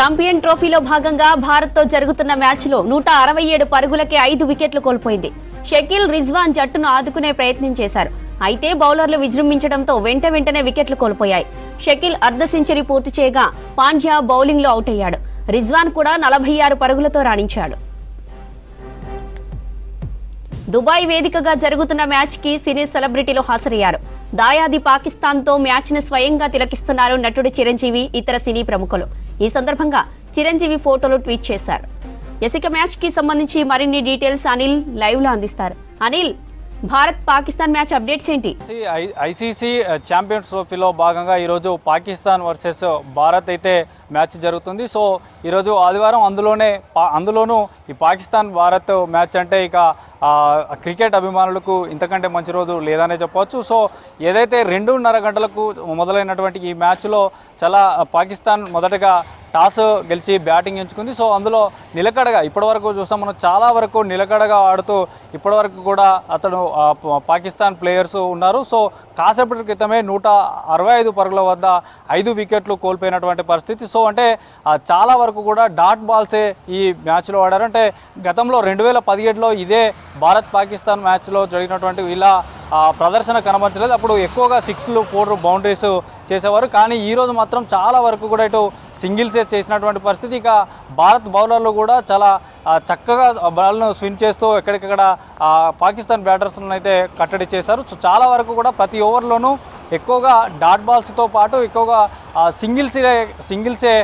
Champion ట్రోఫీలో భాగంగా భారత్తో జరుగుతున్న మ్యాచ్లో 167 పరుగులకే 5 వికెట్లు కోల్పోయింది. షకీల్, రిజ్వాన్ జట్టును ఆదుకునే ప్రయత్నం చేశారు. అయితే బౌలర్లు విజృంభించడంతో వెంటనే వికెట్లు కోల్పోయాయి. షకీల్ అర్ధ సెంచరీ పూర్తి చేయగా పాండ్యా బౌలింగ్లో అవుట్ అయ్యాడు. రిజ్వాన్ కూడా 46 పరుగులతో రాణించాడు. దుబాయ్ వేదికగా జరుగుతున్న మ్యాచ్ కి సినీ సెలబ్రిటీలు హాజరయ్యారు. దాయాది పాకిస్తాన్ తో మ్యాచ్ ని స్వయంగా తిలకిస్తున్నారు నటుడు చిరంజీవి, ఇతర సినీ ప్రముఖులు. ఈ సందర్భంగా చిరంజీవి ఫోటోలు ట్వీట్ చేశారు. ఇక మ్యాచ్ కి సంబంధించి మరిన్ని డీటెయిల్స్ అనిల్ లైవ్ లో అందిస్తారు. అనిల్, భారత్ పాకిస్తాన్ మ్యాచ్ అప్డేట్స్ ఏంటి? ఐసీసీ ఛాంపియన్స్ ట్రోఫీలో భాగంగా ఈరోజు పాకిస్తాన్ వర్సెస్ భారత్ అయితే మ్యాచ్ జరుగుతుంది. సో ఈరోజు ఆదివారం, అందులోనూ ఈ పాకిస్తాన్ భారత్ మ్యాచ్ అంటే ఇక క్రికెట్ అభిమానులకు ఇంతకంటే మంచి రోజు లేదనే చెప్పవచ్చు. సో ఏదైతే 2:30 గంటలకు మొదలైనటువంటి ఈ మ్యాచ్లో పాకిస్తాన్ మొదటగా టాస్ గెలిచి బ్యాటింగ్ ఎంచుకుంది. సో అందులో నిలకడగా ఇప్పటివరకు చూస్తాం మనం, చాలా వరకు నిలకడగా ఆడుతూ ఇప్పటివరకు కూడా పాకిస్తాన్ ప్లేయర్స్ ఉన్నారు. సో కాసేపటి క్రితమే 165 పరుగుల వద్ద 5 వికెట్లు కోల్పోయినటువంటి పరిస్థితి. సో అంటే చాలా వరకు కూడా డాట్ బాల్సే ఈ మ్యాచ్లో ఆడారు. అంటే గతంలో 2017లో ఇదే భారత్ పాకిస్తాన్ మ్యాచ్లో జరిగినటువంటి ఇలా ప్రదర్శన కనబరచలేదు. అప్పుడు ఎక్కువగా 6లు 4 బౌండరీస్ చేసేవారు. కానీ ఈరోజు మాత్రం చాలా వరకు కూడా ఇటు సింగిల్సే చేసినటువంటి పరిస్థితి. ఇక భారత్ బౌలర్లు కూడా చాలా చక్కగా బాల్ను స్విన్ చేస్తూ ఎక్కడికక్కడ పాకిస్తాన్ బ్యాటర్స్లను అయితే కట్టడి చేశారు. సో చాలా వరకు కూడా ప్రతి ఓవర్లోనూ ఎక్కువగా డాట్ బాల్స్తో పాటు ఎక్కువగా సింగిల్సే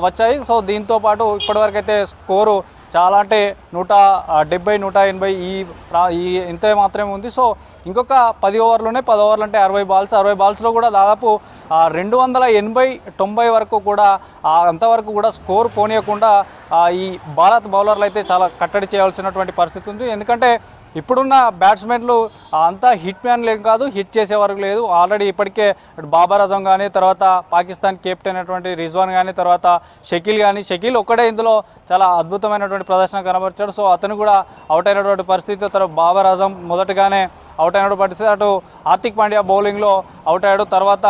వచ్చాయి. సో దీంతో పాటు ఇప్పటివరకు అయితే స్కోరు చాలా అంటే 170, 180 ఈ ఇంతే మాత్రమే ఉంది. సో ఇంకొక 10 ఓవర్లోనే 10 ఓవర్లు అంటే 60 బాల్స్లో కూడా దాదాపు 280, 90 వరకు కూడా అంతవరకు కూడా స్కోర్ పోనీయకుండా ఈ భారత్ బౌలర్లు అయితే చాలా కట్టడి చేయాల్సినటువంటి పరిస్థితి ఉంది. ఎందుకంటే ఇప్పుడున్న బ్యాట్స్మెన్లు అంతా హిట్ మ్యాన్లు ఏం కాదు, హిట్ చేసే వరకు లేదు. ఆల్రెడీ ఇప్పటికే బాబర్ అజం కానీ, తర్వాత పాకిస్తాన్ కెప్టెన్ అయినటువంటి రిజ్వాన్ కానీ, తర్వాత షకీల్ ఒక్కడే ఇందులో చాలా అద్భుతమైనటువంటి ప్రదర్శన కనబరిచాడు. సో అతను కూడా అవుట్ అయినటువంటి పరిస్థితి. తర్వాత బాబర్ అజం మొదటగానే అవుట్ అయినటువంటి పరిస్థితి. అటు హార్దిక్ పాండ్యా బౌలింగ్లో అవుట్ అయ్యాడు. తర్వాత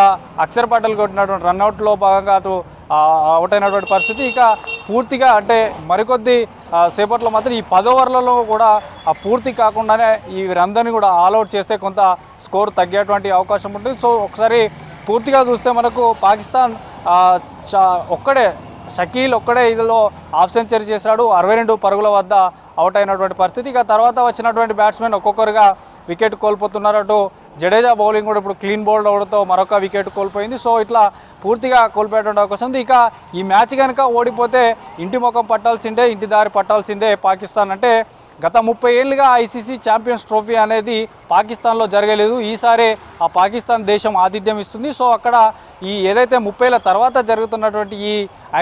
అక్షర్ పటేల్ కొట్టినటువంటి రన్అట్లో భాగంగా అటు అవుట్ అయినటువంటి పరిస్థితి. ఇక పూర్తిగా అంటే మరికొద్ది సేపట్లో మాత్రం ఈ 10 ఓవర్లలో కూడా పూర్తి కాకుండానే ఈ వీరందరినీ కూడా ఆల్అవుట్ చేస్తే కొంత స్కోర్ తగ్గేటువంటి అవకాశం ఉంటుంది. సో ఒకసారి పూర్తిగా చూస్తే మనకు పాకిస్తాన్ షకీల్ ఒక్కడే ఇందులో హాఫ్ సెంచరీ చేశాడు. 62 పరుగుల వద్ద అవుట్ అయినటువంటి పరిస్థితి. ఇక తర్వాత వచ్చినటువంటి బ్యాట్స్మెన్ ఒక్కొక్కరుగా వికెట్ కోల్పోతున్నారు. అటు జడేజా బౌలింగ్ కూడా ఇప్పుడు క్లీన్ బౌల్డ్ అవడంతో మరొక వికెట్ కోల్పోయింది. సో ఇట్లా పూర్తిగా కోల్పోయేటువంటి అవకాశం ఉంది. ఇక ఈ మ్యాచ్ కనుక ఓడిపోతే ఇంటి దారి పట్టాల్సిందే పాకిస్తాన్. అంటే గత 30 ఏళ్ళుగా ఐసీసీ ఛాంపియన్స్ ట్రోఫీ అనేది పాకిస్తాన్లో జరగలేదు. ఈసారి ఆ పాకిస్తాన్ దేశం ఆతిథ్యం ఇస్తుంది. సో అక్కడ ఈ ఏదైతే 30 ఏళ్ళ తర్వాత జరుగుతున్నటువంటి ఈ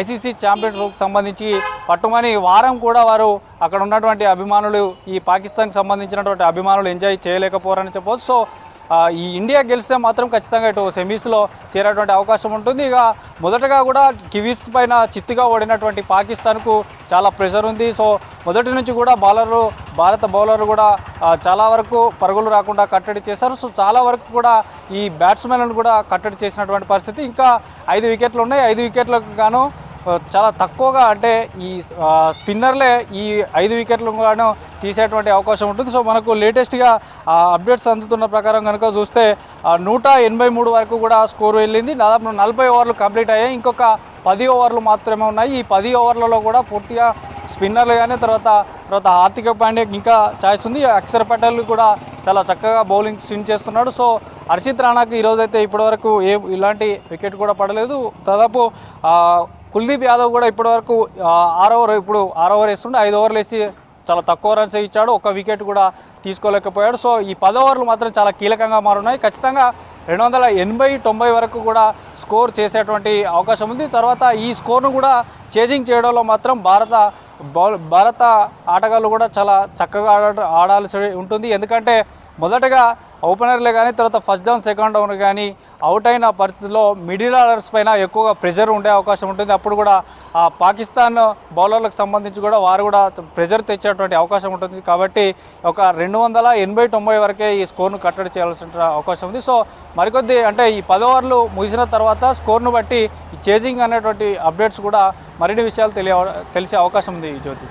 ఐసీసీ ఛాంపియన్స్ ట్రోఫీకి సంబంధించి పట్టుమని వారం కూడా వారు అక్కడ ఉన్నటువంటి అభిమానులు, ఈ పాకిస్తాన్కి సంబంధించినటువంటి అభిమానులు ఎంజాయ్ చేయలేకపోరని చెప్పవచ్చు. సో ఈ ఇండియా గెలిస్తే మాత్రం ఖచ్చితంగా ఇటు సెమీస్లో చేరేటువంటి అవకాశం ఉంటుంది. ఇక మొదటగా కూడా కివీస్ పైన చిత్తుగా ఓడినటువంటి పాకిస్తాన్కు చాలా ప్రెషర్ ఉంది. సో మొదటి నుంచి కూడా భారత బౌలర్లు కూడా చాలా వరకు పరుగులు రాకుండా కట్టడి చేశారు. సో చాలా వరకు కూడా ఈ బ్యాట్స్మెన్లను కూడా కట్టడి చేసినటువంటి పరిస్థితి. ఇంకా 5 వికెట్లు ఉన్నాయి. 5 వికెట్లకు గాను చాలా తక్కువగా అంటే ఈ స్పిన్నర్లే ఈ 5 వికెట్లను గాను తీసేటువంటి అవకాశం ఉంటుంది. సో మనకు లేటెస్ట్గా అప్డేట్స్ అందుతున్న ప్రకారం కనుక చూస్తే 183 వరకు కూడా స్కోర్ వెళ్ళింది. దాదాపు 40 ఓవర్లు కంప్లీట్ అయ్యాయి. ఇంకొక 10 ఓవర్లు మాత్రమే ఉన్నాయి. ఈ 10 ఓవర్లలో కూడా పూర్తిగా స్పిన్నర్లు కానీ తర్వాత హార్దిక్ పాండ్యాకి ఇంకా ఛాయిస్ ఉంది. అక్షర్ పటేల్ కూడా చాలా చక్కగా బౌలింగ్ స్విన్ చేస్తున్నాడు. సో హర్షిత్ రాణాకి ఈరోజైతే ఇప్పటివరకు ఇలాంటి వికెట్ కూడా పడలేదు. దాదాపు కుల్దీప్ యాదవ్ కూడా ఇప్పటివరకు 6 ఓవర్ వేస్తుండే 5 ఓవర్లు వేసి చాలా తక్కువ రన్స్ ఇచ్చాడు. 1 వికెట్ కూడా తీసుకోలేకపోయాడు. సో ఈ 10 ఓవర్లు మాత్రం చాలా కీలకంగా మారున్నాయి. ఖచ్చితంగా 280, 90 వరకు కూడా స్కోర్ చేసేటువంటి అవకాశం ఉంది. తర్వాత ఈ స్కోర్ను కూడా చేజింగ్ చేయడంలో మాత్రం భారత ఆటగాళ్ళు కూడా చాలా చక్కగా ఆడాల్సి ఉంటుంది. ఎందుకంటే మొదటగా ఓపెనర్లే కానీ, తర్వాత ఫస్ట్ డౌన్, సెకండ్ డౌన్ కానీ అవుట్ అయిన పరిస్థితిలో మిడిల్ ఆర్డర్స్ పైన ఎక్కువగా ప్రెషర్ ఉండే అవకాశం ఉంటుంది. అప్పుడు కూడా ఆ పాకిస్తాన్ బౌలర్లకు సంబంధించి కూడా వారు కూడా ప్రెషర్ తెచ్చేటువంటి అవకాశం ఉంటుంది. కాబట్టి ఒక 280-90 వరకే ఈ స్కోర్ను కట్టడి చేయాల్సిన అవకాశం ఉంది. సో మరికొద్ది అంటే ఈ 10 ఓవర్లు ముగిసిన తర్వాత స్కోర్ను బట్టి ఈ చేజింగ్ అనేటువంటి అప్డేట్స్ కూడా మరిన్ని విషయాలు తెలిసే అవకాశం ఉంది జ్యోతి.